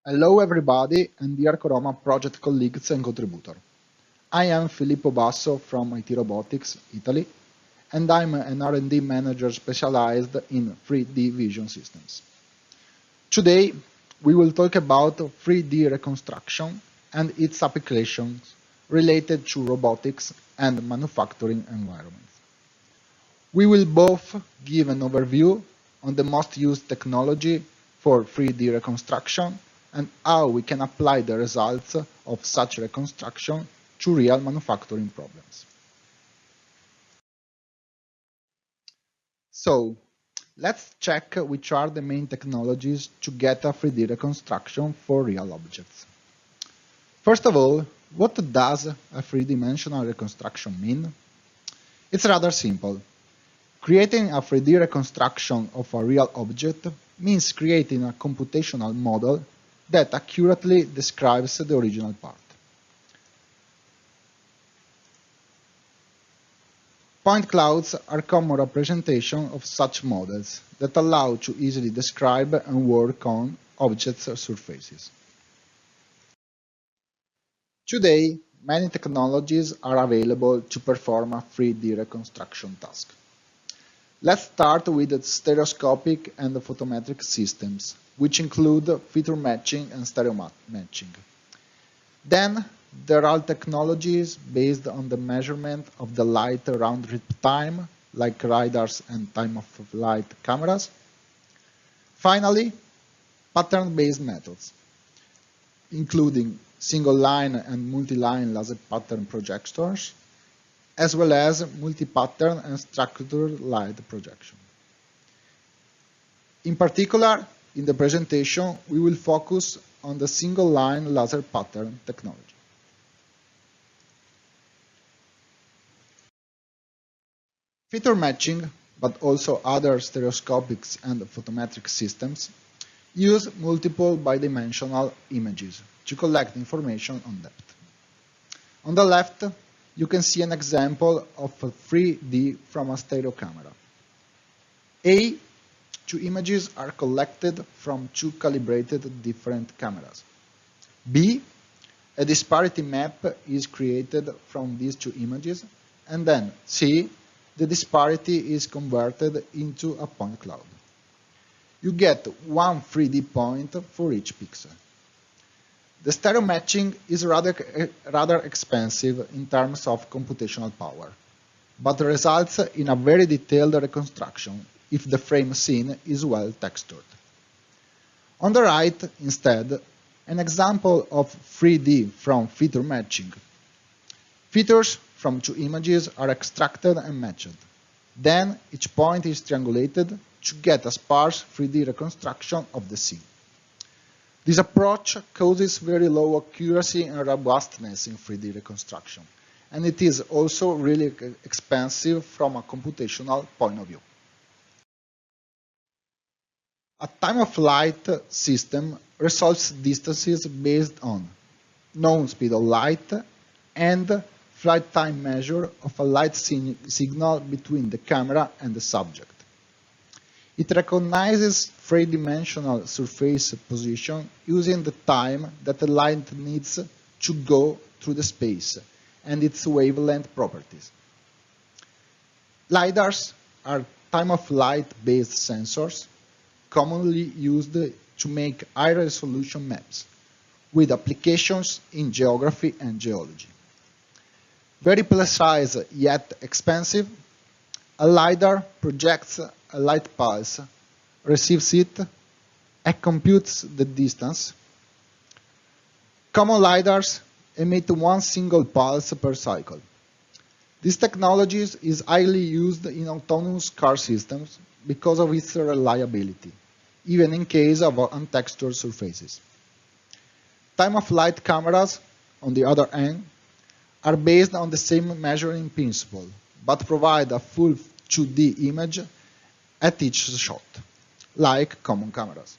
Hello everybody and dear Coroma project colleagues and contributors. I am Filippo Basso from IT Robotics, Italy, and I'm an R&D manager specialized in 3D vision systems. Today we will talk about 3D reconstruction and its applications related to robotics and manufacturing environments. We will both give an overview on the most used technology for 3D reconstruction and how we can apply the results of such reconstruction to real manufacturing problems. So, let's check which are the main technologies to get a 3D reconstruction for real objects. First of all, what does a three-dimensional reconstruction mean? It's rather simple. Creating a 3D reconstruction of a real object means creating a computational model that accurately describes the original part. Point clouds are common representation of such models that allow to easily describe and work on objects' surfaces. Today, many technologies are available to perform a 3D reconstruction task. Let's start with the stereoscopic and the photometric systems, which include feature matching and stereo matching. Then, there are technologies based on the measurement of the light round trip time, like radars and time-of-flight cameras. Finally, pattern-based methods, including single-line and multi-line laser pattern projectors, as well as multi-pattern and structured light projection. In particular, in the presentation, we will focus on the single-line laser pattern technology. Feature matching, but also other stereoscopic and photometric systems, use multiple bidimensional images to collect information on depth. On the left, you can see an example of a 3D from a stereo camera. Two images are collected from two calibrated different cameras. B, a disparity map is created from these two images, and then C, the disparity is converted into a point cloud. You get one 3D point for each pixel. The stereo matching is rather expensive in terms of computational power, but results in a very detailed reconstruction if the frame seen is well textured. On the right, instead, an example of 3D from feature matching. Features from two images are extracted and matched. Then each point is triangulated to get a sparse 3D reconstruction of the scene. This approach causes very low accuracy and robustness in 3D reconstruction, and it is also really expensive from a computational point of view. A time-of-flight system resolves distances based on known speed of light and flight time measure of a light signal between the camera and the subject. It recognizes three-dimensional surface position using the time that the light needs to go through the space and its wavelength properties. LiDARs are time-of-flight based sensors commonly used to make high-resolution maps, with applications in geography and geology. Very precise yet expensive, a LiDAR projects a light pulse, receives it, and computes the distance. Common LiDARs emit one single pulse per cycle. This technology is highly used in autonomous car systems because of its reliability, even in case of untextured surfaces. Time-of-flight cameras, on the other hand, are based on the same measuring principle, but provide a full 2D image at each shot, like common cameras.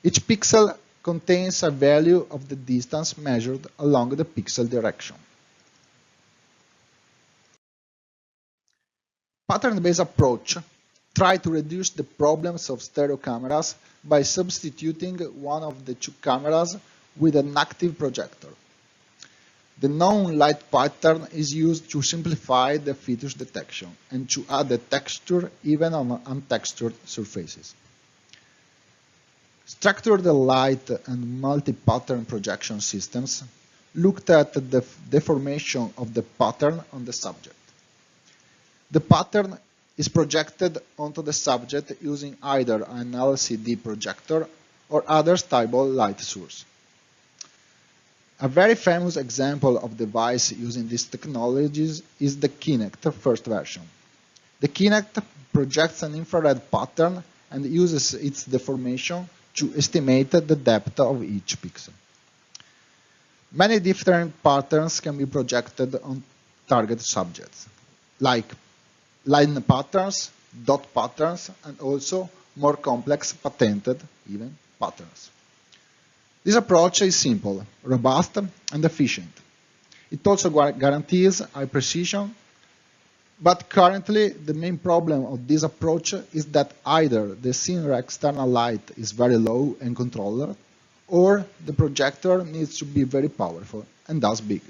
Each pixel contains a value of the distance measured along the pixel direction. Pattern-based approach try to reduce the problems of stereo cameras by substituting one of the two cameras with an active projector. The known light pattern is used to simplify the feature detection and to add a texture even on untextured surfaces. Structured light and multi-pattern projection systems looked at the deformation of the pattern on the subject. The pattern is projected onto the subject using either an LCD projector or other stable light source. A very famous example of device using these technologies is the Kinect first version. The Kinect projects an infrared pattern and uses its deformation to estimate the depth of each pixel. Many different patterns can be projected on target subjects, like line patterns, dot patterns, and also more complex patented even patterns. This approach is simple, robust, and efficient. It also guarantees high precision, but currently the main problem of this approach is that either the seen external light is very low and controlled, or the projector needs to be very powerful and thus big.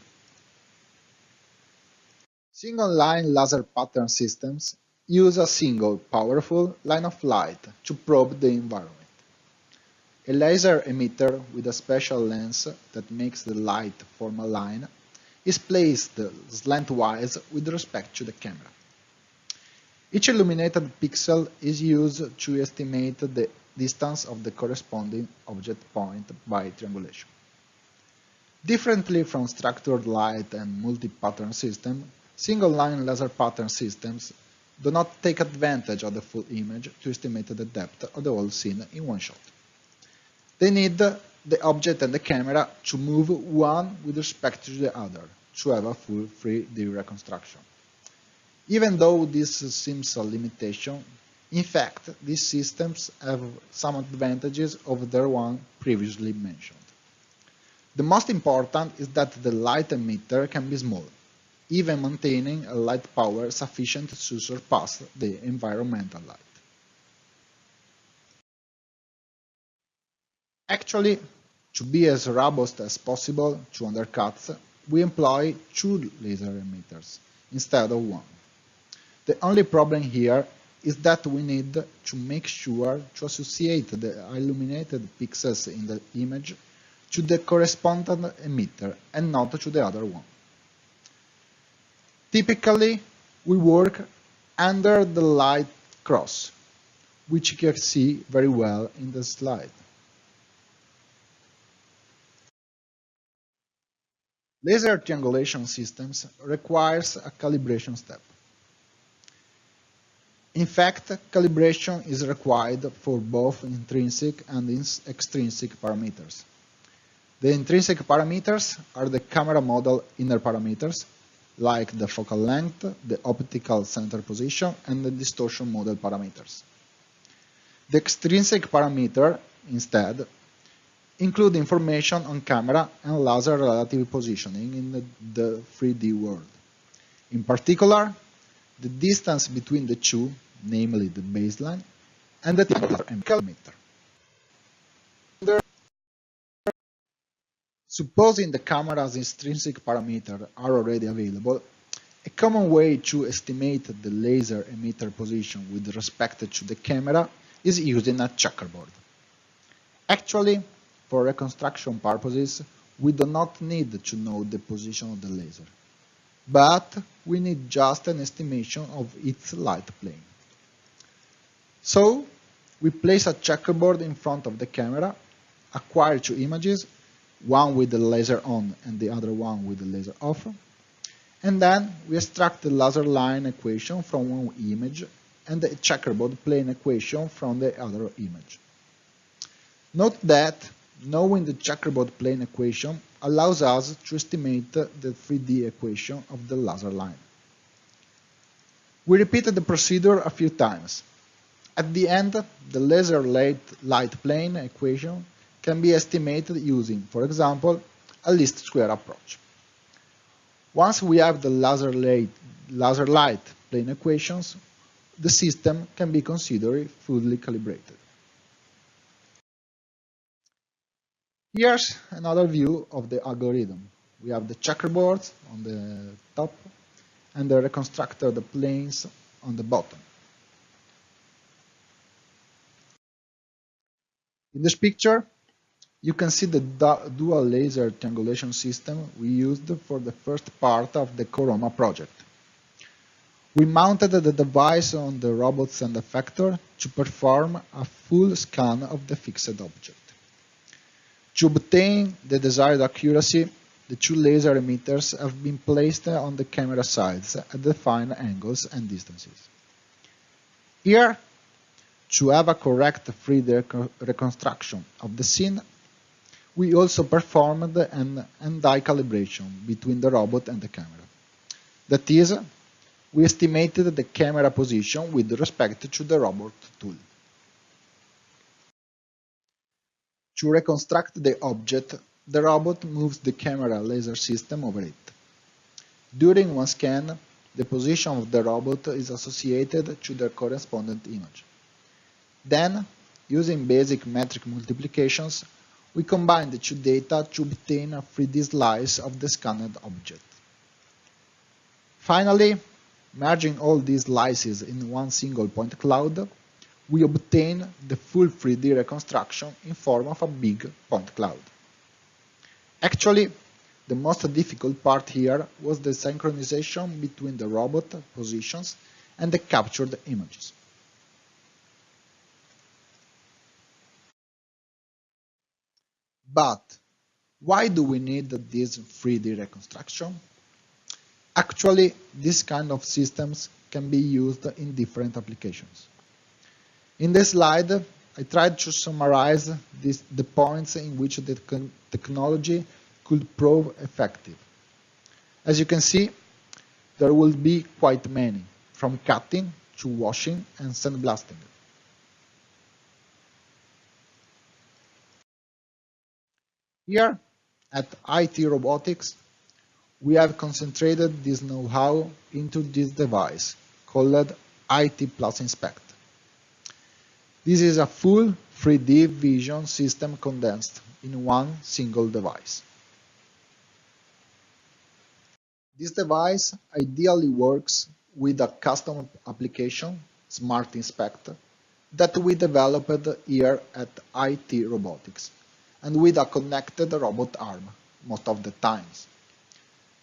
Single-line laser pattern systems use a single, powerful line of light to probe the environment. A laser emitter with a special lens that makes the light form a line is placed slantwise with respect to the camera. Each illuminated pixel is used to estimate the distance of the corresponding object point by triangulation. Differently from structured light and multi-pattern systems, single-line laser pattern systems do not take advantage of the full image to estimate the depth of the whole scene in one shot. They need the object and the camera to move one with respect to the other to have a full 3D reconstruction. Even though this seems a limitation, in fact, these systems have some advantages over the one previously mentioned. The most important is that the light emitter can be small, even maintaining a light power sufficient to surpass the environmental light. Actually, to be as robust as possible to undercuts, we employ 2 laser emitters instead of 1. The only problem here is that we need to make sure to associate the illuminated pixels in the image to the corresponding emitter and not to the other one. Typically, we work under the light cross, which you can see very well in the slide. Laser triangulation systems requires a calibration step. In fact, calibration is required for both intrinsic and extrinsic parameters. The intrinsic parameters are the camera model inner parameters, like the focal length, the optical center position, and the distortion model parameters. The extrinsic parameter, instead, include information on camera and laser relative positioning in the 3D world. In particular, the distance between the two, namely the baseline, and the emitter. Supposing the camera's intrinsic parameters are already available, a common way to estimate the laser emitter position with respect to the camera is using a checkerboard. Actually, for reconstruction purposes, we do not need to know the position of the laser, but we need just an estimation of its light plane. So, we place a checkerboard in front of the camera, acquire 2 images, one with the laser on and the other one with the laser off, and then we extract the laser line equation from one image and the checkerboard plane equation from the other image. Note that knowing the checkerboard plane equation allows us to estimate the 3D equation of the laser line. We repeated the procedure a few times. At the end, the laser light plane equation can be estimated using, for example, a least square approach. Once we have the laser light plane equations, the system can be considered fully calibrated. Here's another view of the algorithm. We have the checkerboard on the top and the reconstructed planes on the bottom. In this picture, you can see the dual laser triangulation system we used for the first part of the Coroma project. We mounted the device on the robots and effector to perform a full scan of the fixed object. To obtain the desired accuracy, the two laser emitters have been placed on the camera sides at defined angles and distances. Here, to have a correct 3D reconstruction of the scene, we also performed an end-eye calibration between the robot and the camera. That is, we estimated the camera position with respect to the robot tool. To reconstruct the object, the robot moves the camera laser system over it. During one scan, the position of the robot is associated to the corresponding image. Then, using basic metric multiplications, we combine the two data to obtain a 3D slice of the scanned object. Finally, merging all these slices in one single point cloud, we obtain the full 3D reconstruction in form of a big point cloud. Actually, the most difficult part here was the synchronization between the robot positions and the captured images. But why do we need this 3D reconstruction? Actually, this kind of systems can be used in different applications. In this slide, I tried to summarize the points in which the technology could prove effective. As you can see, there will be quite many, from cutting to washing and sandblasting. Here, at IT Robotics, we have concentrated this know-how into this device, called IT Plus Inspect. This is a full 3D vision system condensed in one single device. This device ideally works with a custom application, Smart Inspect, that we developed here at IT Robotics, and with a connected robot arm most of the times.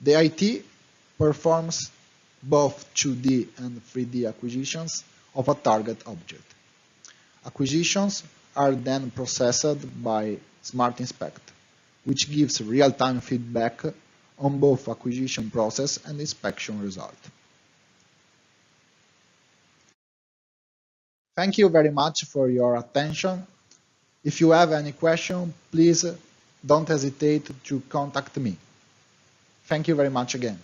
The IT performs both 2D and 3D acquisitions of a target object. Acquisitions are then processed by Smart Inspect, which gives real-time feedback on both acquisition process and inspection result. Thank you very much for your attention. If you have any question, please don't hesitate to contact me. Thank you very much again.